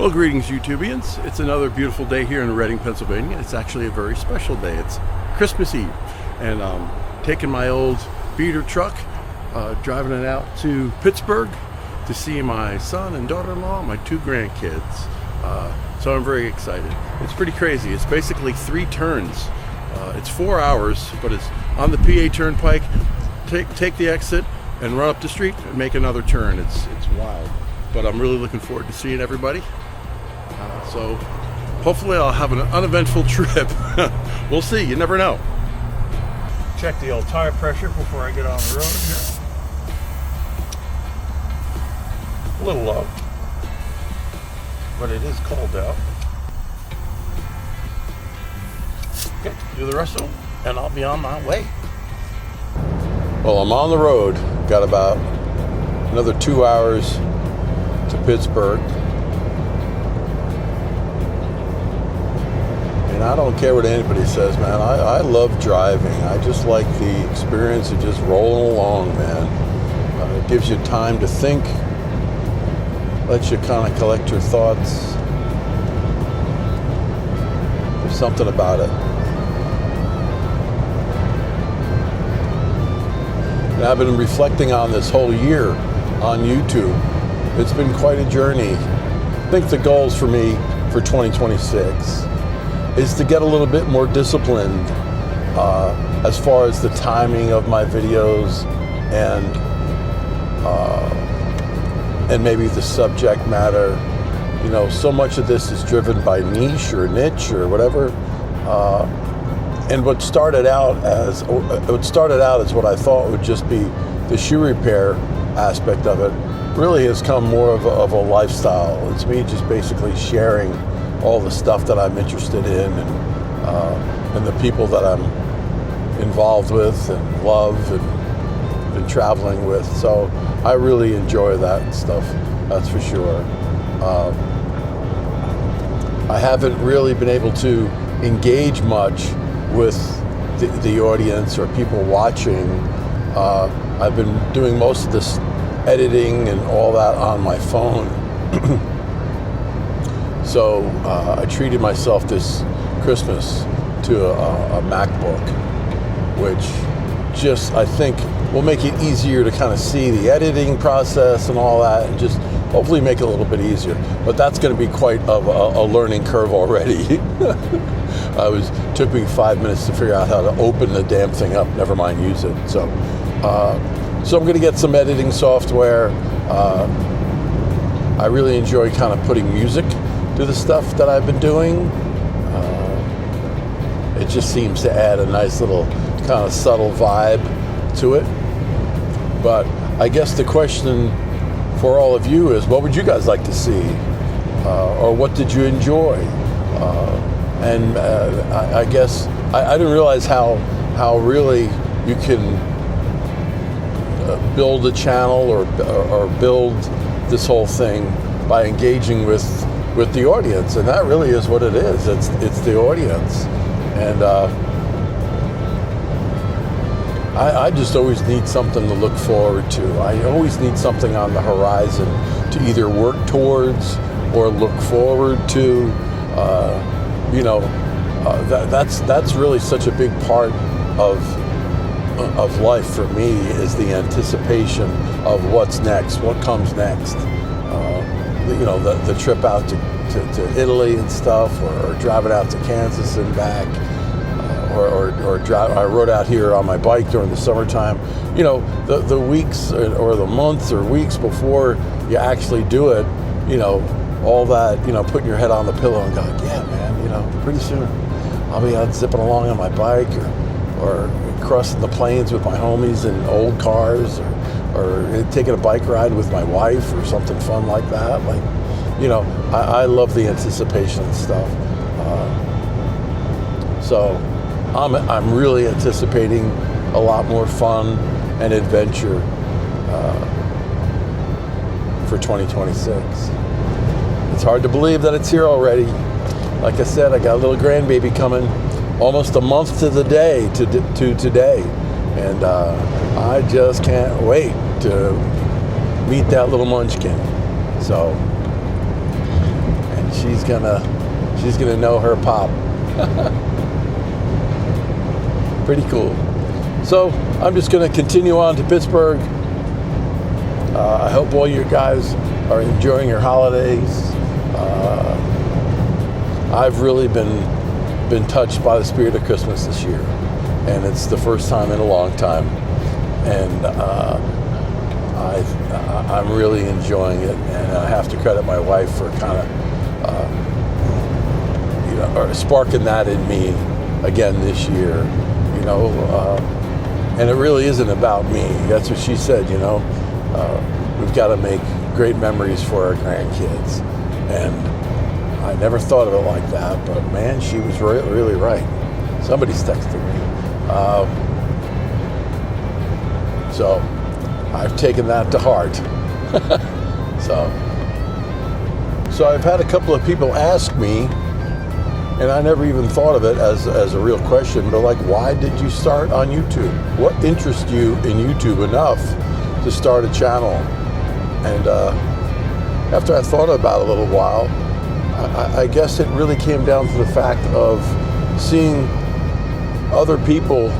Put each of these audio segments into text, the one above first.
Well, greetings, YouTubians. It's another beautiful day here in Reading, Pennsylvania. It's actually a very special day. It's Christmas Eve, and I'm taking my old beater truck, driving it out to Pittsburgh to see my son and daughter-in-law, my two grandkids. So I'm very excited. It's pretty crazy. It's basically 3 turns. It's 4 hours, but it's on the PA Turnpike. Take the exit and run up the street and make another turn. It's wild, but I'm really looking forward to seeing everybody. So hopefully I'll have an uneventful trip. We'll see. You never know. Check the old tire pressure before I get on the road here. A little low, but it is cold out. Okay, do the rest of them, and I'll be on my way. Well, I'm on the road. Got about another 2 hours to Pittsburgh. And I don't care what anybody says, man. I love driving. I just like the experience of just rolling along, man. It gives you time to think, lets you kind of collect your thoughts. There's something about it. And I've been reflecting on this whole year on YouTube. It's been quite a journey. I think the goals for me for 2026 is to get a little bit more disciplined as far as the timing of my videos and maybe the subject matter. You know, so much of this is driven by niche or whatever. And what started out as what I thought would just be the shoe repair aspect of it really has come more of a lifestyle. It's me just basically sharing all the stuff that I'm interested in and the people that I'm involved with and love and been traveling with. So I really enjoy that stuff, that's for sure. I haven't really been able to engage much with the audience or people watching. I've been doing most of this editing and all that on my phone. So I treated myself this Christmas to a MacBook, which just, I think, will make it easier to kind of see the editing process and all that, and just hopefully make it a little bit easier. But that's going to be quite of a learning curve already. Took me 5 minutes to figure out how to open the damn thing up, never mind use it. So I'm going to get some editing software. I really enjoy kind of putting music to the stuff that I've been doing. It just seems to add a nice little kind of subtle vibe to it. But I guess the question for all of you is, what would you guys like to see? Or what did you enjoy? And I guess I didn't realize how really you can build a channel or build this whole thing by engaging with the audience, and that really is what it is. It's the audience, and I just always need something to look forward to. I always need something on the horizon to either work towards or look forward to. That's really such a big part of life for me, is the anticipation of what's next, what comes next. The trip out to Italy and stuff, or driving out to Kansas and back, or drive. I rode out here on my bike during the summertime. You know, the weeks or the months or weeks before you actually do it, you know, all that, you know, putting your head on the pillow and going, yeah, man, you know, pretty soon I'll be out zipping along on my bike or crossing the plains with my homies in old cars, or taking a bike ride with my wife or something fun like that. Like, you know, I love the anticipation and stuff. So I'm really anticipating a lot more fun and adventure for 2026. It's hard to believe that it's here already. Like I said, I got a little grandbaby coming, almost a month to the day to today, and I just can't wait to meet that little munchkin. So, she's gonna know her pop. Pretty cool. So I'm just gonna continue on to Pittsburgh. I hope all you guys are enjoying your holidays. I've really been touched by the spirit of Christmas this year, and it's the first time in a long time, and I'm really enjoying it. And I have to credit my wife for kind of or sparking that in me again this year. And it really isn't about me. That's what she said. We've got to make great memories for our grandkids, and I never thought of it like that, but man, she was really right. Somebody's texting me. So I've taken that to heart. So I've had a couple of people ask me, and I never even thought of it as a real question, but like, why did you start on YouTube? What interests you in YouTube enough to start a channel? And after I thought about it a little while, I guess it really came down to the fact of seeing other people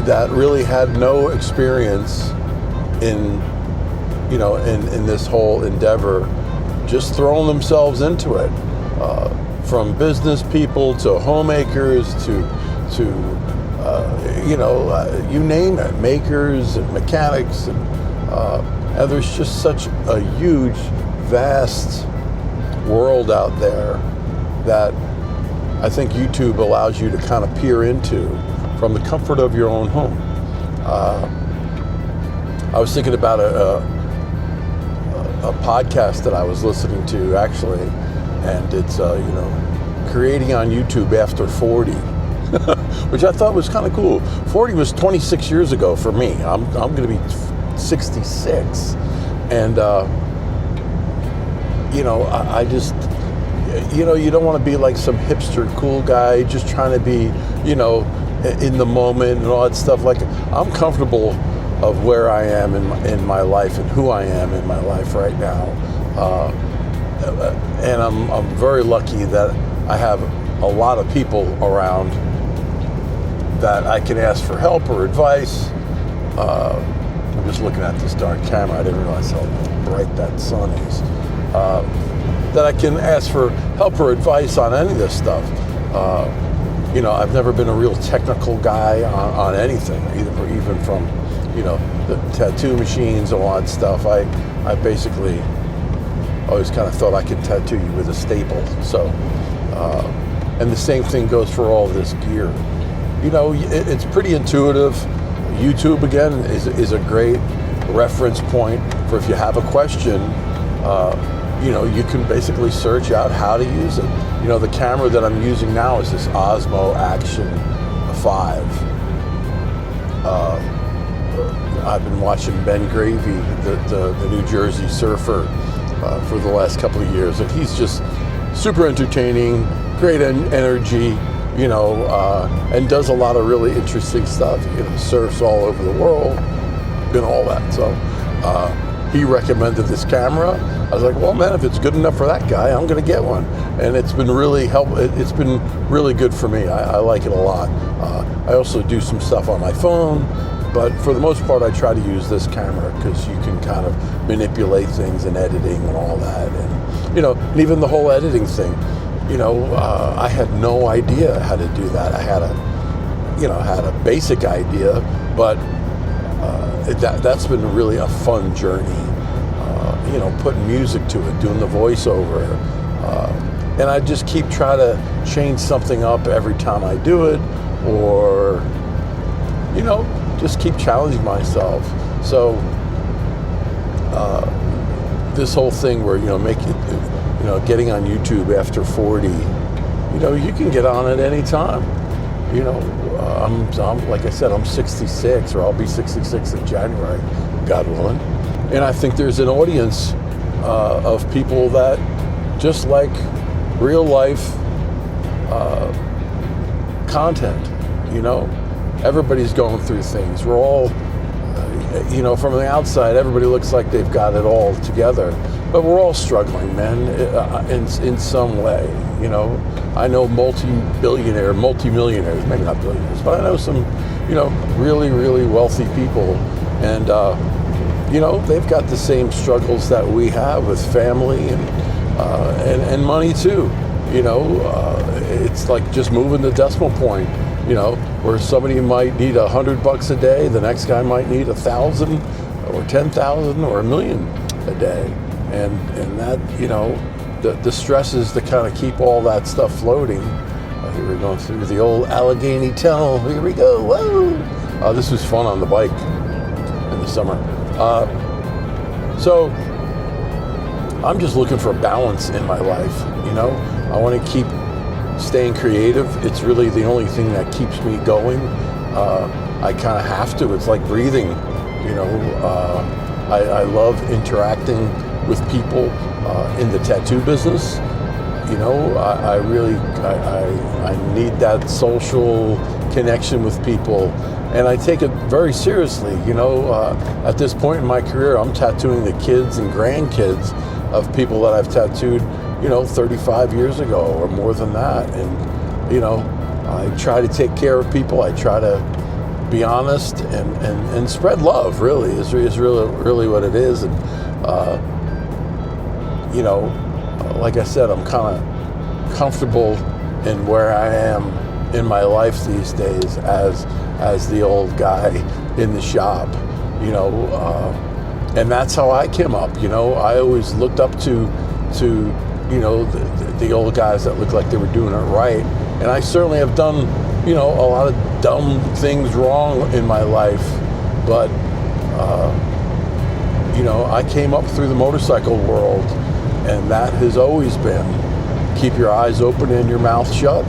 that really had no experience in this whole endeavor, just throwing themselves into it, from business people to homemakers to you name it, makers and mechanics, and there's just such a huge, vast world out there that I think YouTube allows you to kind of peer into from the comfort of your own home. I was thinking about a podcast that I was listening to, actually, and it's creating on YouTube after 40, which I thought was kind of cool. 40 was 26 years ago for me. I'm going to be 66, and I just, you don't want to be like some hipster cool guy just trying to be, in the moment and all that stuff. Like, I'm comfortable of where I am in my life and who I am in my life right now. And I'm very lucky that I have a lot of people around that I can ask for help or advice. I'm just looking at this darn camera. I didn't realize how bright that sun is. That I can ask for help or advice on any of this stuff. I've never been a real technical guy on anything, even from, the tattoo machines and all that stuff. I basically always kind of thought I could tattoo you with a staple. So, and the same thing goes for all this gear. It's pretty intuitive. YouTube, again, is a great reference point for if you have a question. You can basically search out how to use it. The camera that I'm using now is this Osmo Action 5. I've been watching Ben Gravy, the New Jersey surfer, for the last couple of years, and he's just super entertaining, great energy, and does a lot of really interesting stuff. Surfs all over the world and all that. So he recommended this camera. I was like, well, man, if it's good enough for that guy, I'm going to get one. And it's been really It's been really good for me. I like it a lot. I also do some stuff on my phone, but for the most part, I try to use this camera because you can kind of manipulate things in editing and all that. And, and even the whole editing thing, I had no idea how to do that. I had a basic idea, but that's been really a fun journey. Putting music to it, doing the voiceover, and I just keep trying to change something up every time I do it, or just keep challenging myself. So this whole thing where getting on YouTube after 40, you can get on at any time. I'm like I said, I'm 66, or I'll be 66 in January, God willing. And I think there's an audience of people that just like real life content. Everybody's going through things. We're all, from the outside, everybody looks like they've got it all together, but we're all struggling, man, in some way. I know multi-millionaires, maybe not billionaires, but I know some, really, really wealthy people, and they've got the same struggles that we have with family and money too. It's like just moving the decimal point. Where somebody might need $100 a day, the next guy might need 1,000 or 10,000 or 1,000,000 a day, and that the stresses to kind of keep all that stuff floating. Here we're going through the old Allegheny Tunnel. Here we go. Whoa! This was fun on the bike in the summer. So I'm just looking for balance in my life. I want to keep staying creative. It's really the only thing that keeps me going. I kind of have to. It's like breathing. I love interacting with people in the tattoo business. I need that social connection with people, and I take it very seriously. At this point in my career, I'm tattooing the kids and grandkids of people that I've tattooed 35 years ago or more than that. And, I try to take care of people. I try to be honest and spread love, really, is really what it is. And, like I said, I'm kind of comfortable in where I am in my life these days as the old guy in the shop, and that's how I came up. I always looked up to the old guys that looked like they were doing it right. And I certainly have done, a lot of dumb things wrong in my life. But, I came up through the motorcycle world, and that has always been keep your eyes open and your mouth shut,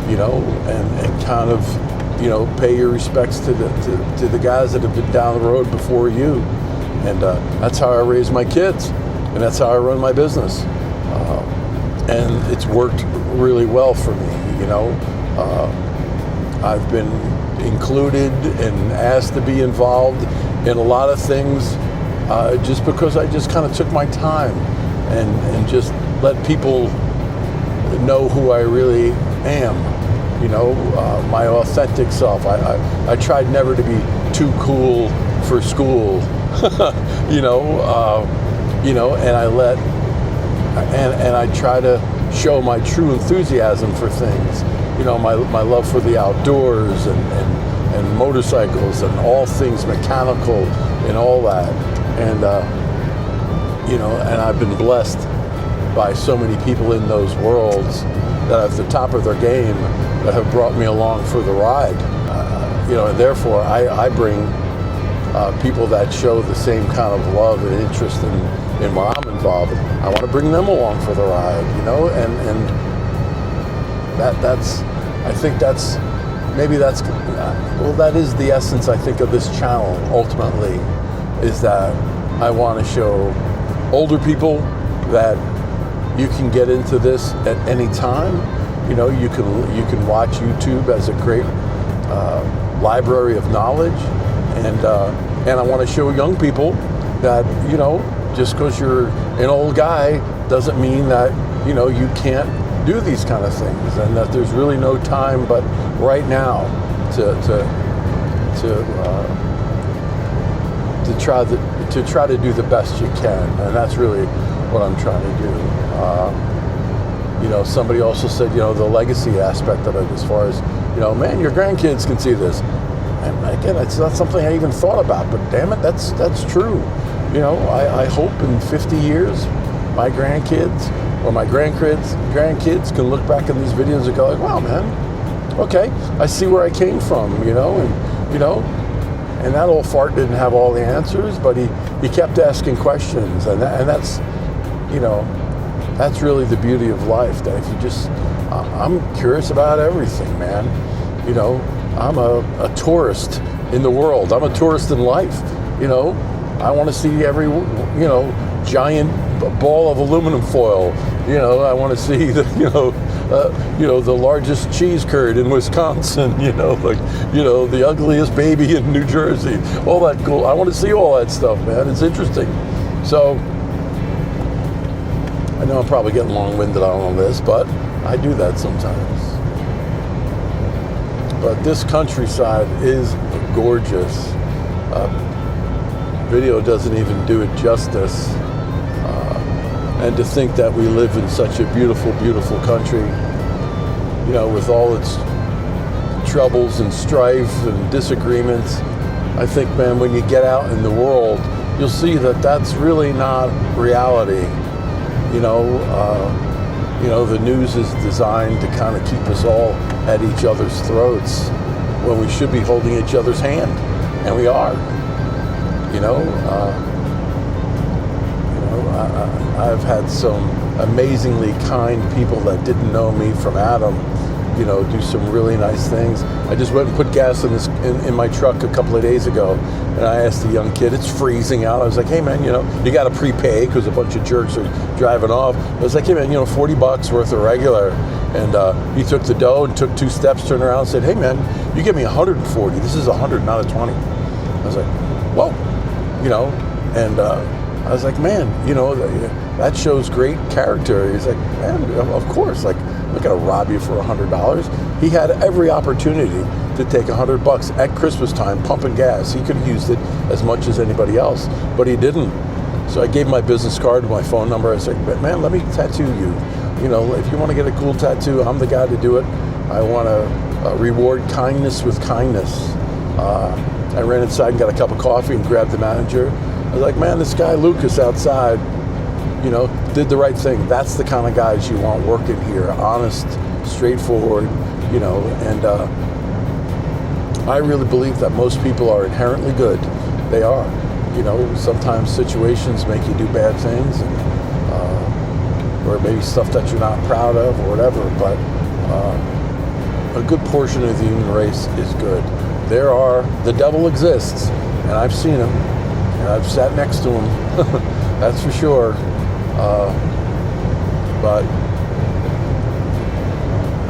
and kind of, pay your respects to the guys that have been down the road before you. And that's how I raise my kids, and that's how I run my business. And it's worked really well for me. I've been included and asked to be involved in a lot of things just because I just kind of took my time and just let people know who I really am. My authentic self. I tried never to be too cool for school. And I try to show my true enthusiasm for things. My love for the outdoors and motorcycles and all things mechanical and all that. And and I've been blessed by so many people in those worlds that are at the top of their game that have brought me along for the ride. And therefore I bring people that show the same kind of love and interest in what I'm involved in. I want to bring them along for the ride, and that's I think that's that is the essence, I think, of this channel ultimately, is that I want to show older people that you can get into this at any time. You can watch YouTube as a great library of knowledge, and I want to show young people that just because you're an old guy doesn't mean that you can't do these kind of things, and that there's really no time but right now to try to do the best you can, and that's really what I'm trying to do. Somebody also said the legacy aspect of it, as far as man, your grandkids can see this. And again, it's not something I even thought about, but damn it, that's true. I hope in 50 years, my grandkids or my grandkids can look back in these videos and go like, wow, man, okay, I see where I came from, and that old fart didn't have all the answers, but he kept asking questions, and that's, that's really the beauty of life, that if you just, I'm curious about everything, man. I'm a tourist in the world. I'm a tourist in life. I want to see every, giant ball of aluminum foil. I want to see the largest cheese curd in Wisconsin. The ugliest baby in New Jersey. All that cool. I want to see all that stuff, man. It's interesting. So I know I'm probably getting long-winded on all this, but I do that sometimes. But this countryside is gorgeous. Video doesn't even do it justice. And to think that we live in such a beautiful, beautiful country, with all its troubles and strife and disagreements, I think, man, when you get out in the world, you'll see that that's really not reality. The news is designed to kind of keep us all at each other's throats when we should be holding each other's hand, and we are. I've had some amazingly kind people that didn't know me from Adam, do some really nice things. I just went and put gas in my truck a couple of days ago, and I asked the young kid, it's freezing out. I was like, hey man, you got to prepay because a bunch of jerks are driving off. I was like, hey man, $40 worth of regular. And he took the dough and took 2 steps, turned around and said, hey man, you give me 140. This is 100, not a 20. I was like, whoa, and I was like, man, that shows great character. He's like, man, of course, like, I'm not going to rob you for $100. He had every opportunity to take $100 at Christmas time, pumping gas. He could have used it as much as anybody else, but he didn't. So I gave him my business card, my phone number. I said, man, let me tattoo you. If you want to get a cool tattoo, I'm the guy to do it. I want to reward kindness with kindness. I ran inside and got a cup of coffee and grabbed the manager. I was like, man, this guy Lucas outside, did the right thing. That's the kind of guys you want working here. Honest, straightforward, and I really believe that most people are inherently good. They are. Sometimes situations make you do bad things, or maybe stuff that you're not proud of or whatever, but a good portion of the human race is good. The devil exists, and I've seen him, and I've sat next to him, that's for sure. But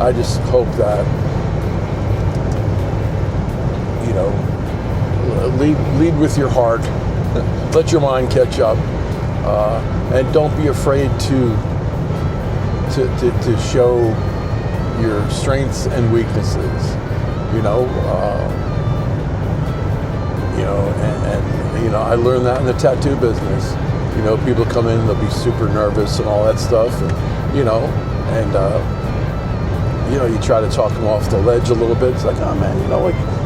I just hope that, lead with your heart, let your mind catch up, and don't be afraid to show your strengths and weaknesses. I learned that in the tattoo business. People come in, they'll be super nervous and all that stuff, and you try to talk them off the ledge a little bit. It's like, oh man,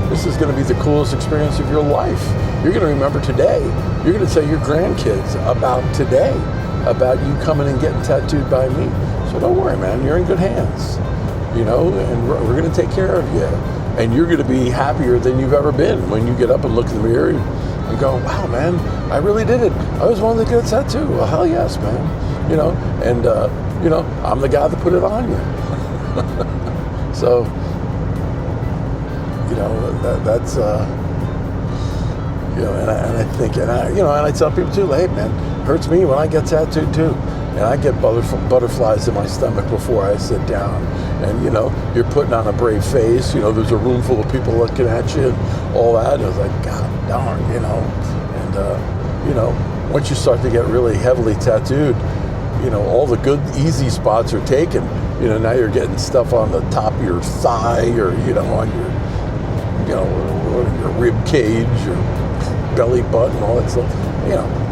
this is going to be the coolest experience of your life. You're going to remember today. You're going to tell your grandkids about today, about you coming and getting tattooed by me. So don't worry, man, you're in good hands, and we're going to take care of you. And you're going to be happier than you've ever been when you get up and look in the mirror and go, wow, man, I really did it. I was one that got a tattoo. Well, hell yes, man. I'm the guy that put it on you. So, that's, and I tell people too, like, hey, man, it hurts me when I get tattooed too. And I get butterflies in my stomach before I sit down. And, you're putting on a brave face. There's a room full of people looking at you and all that. And I was like, God darn, And, once you start to get really heavily tattooed, all the good, easy spots are taken. Now you're getting stuff on the top of your thigh or, on your rib cage or belly button, all that stuff.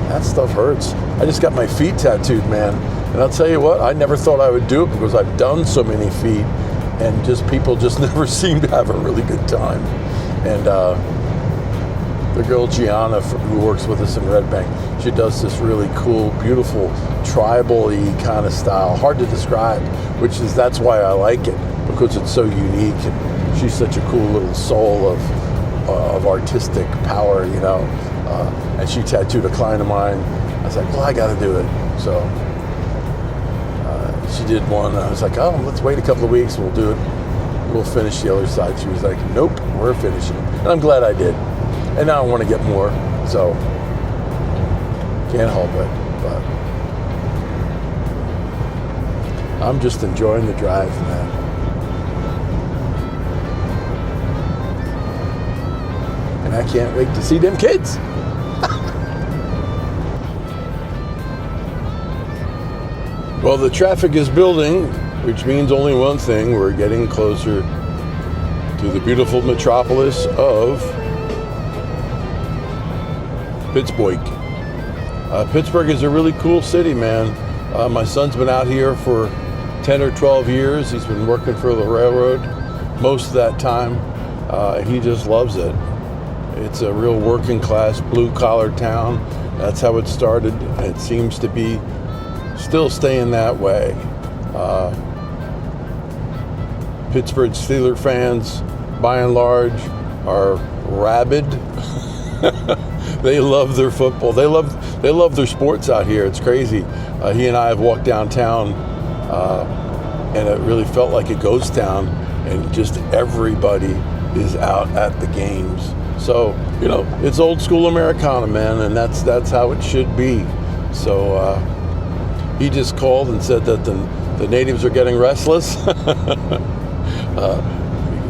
That stuff hurts. I just got my feet tattooed, man. And I'll tell you what, I never thought I would do it because I've done so many feet, and people just never seem to have a really good time. And the girl Gianna, who works with us in Red Bank, she does this really cool, beautiful, tribal-y kind of style. Hard to describe, that's why I like it, because it's so unique, and she's such a cool little soul of artistic power, and she tattooed a client of mine. I was like, well, I got to do it. So she did one. I was like, oh, let's wait a couple of weeks. We'll do it. We'll finish the other side. She was like, nope, we're finishing. And I'm glad I did. And now I want to get more. So can't help it. But I'm just enjoying the drive, man. And I can't wait to see them kids. Well, the traffic is building, which means only one thing. We're getting closer to the beautiful metropolis of Pittsburgh. Pittsburgh is a really cool city, man. My son's been out here for 10 or 12 years. He's been working for the railroad most of that time. He just loves it. It's a real working class, blue collar town. That's how it started. It seems to be still staying that way. Pittsburgh Steelers fans, by and large, are rabid. They love their football. They love their sports out here. It's crazy. He and I have walked downtown, and it really felt like a ghost town. And just everybody is out at the games. So it's old school Americana, man, and that's how it should be. So he just called and said that the natives are getting restless.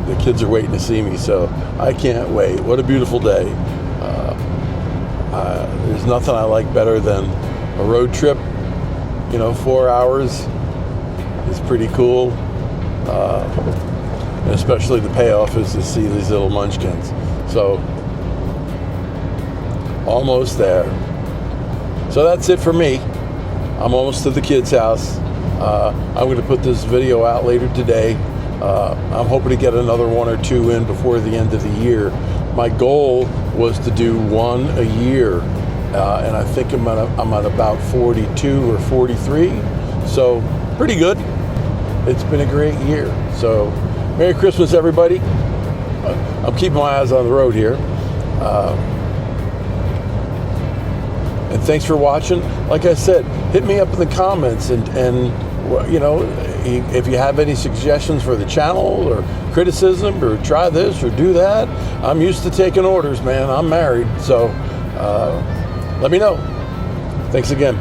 The kids are waiting to see me, so I can't wait. What a beautiful day. There's nothing I like better than a road trip. 4 hours is pretty cool. And especially the payoff is to see these little munchkins. So, almost there. So that's it for me. I'm almost to the kids' house. I'm going to put this video out later today. I'm hoping to get another 1 or 2 in before the end of the year. My goal was to do 1 a year, and I think I'm at about 42 or 43. So pretty good. It's been a great year. So Merry Christmas, everybody. I'm keeping my eyes on the road here. And thanks for watching. Like I said, hit me up in the comments and if you have any suggestions for the channel or criticism or try this or do that. I'm used to taking orders, man. I'm married, so let me know. Thanks again.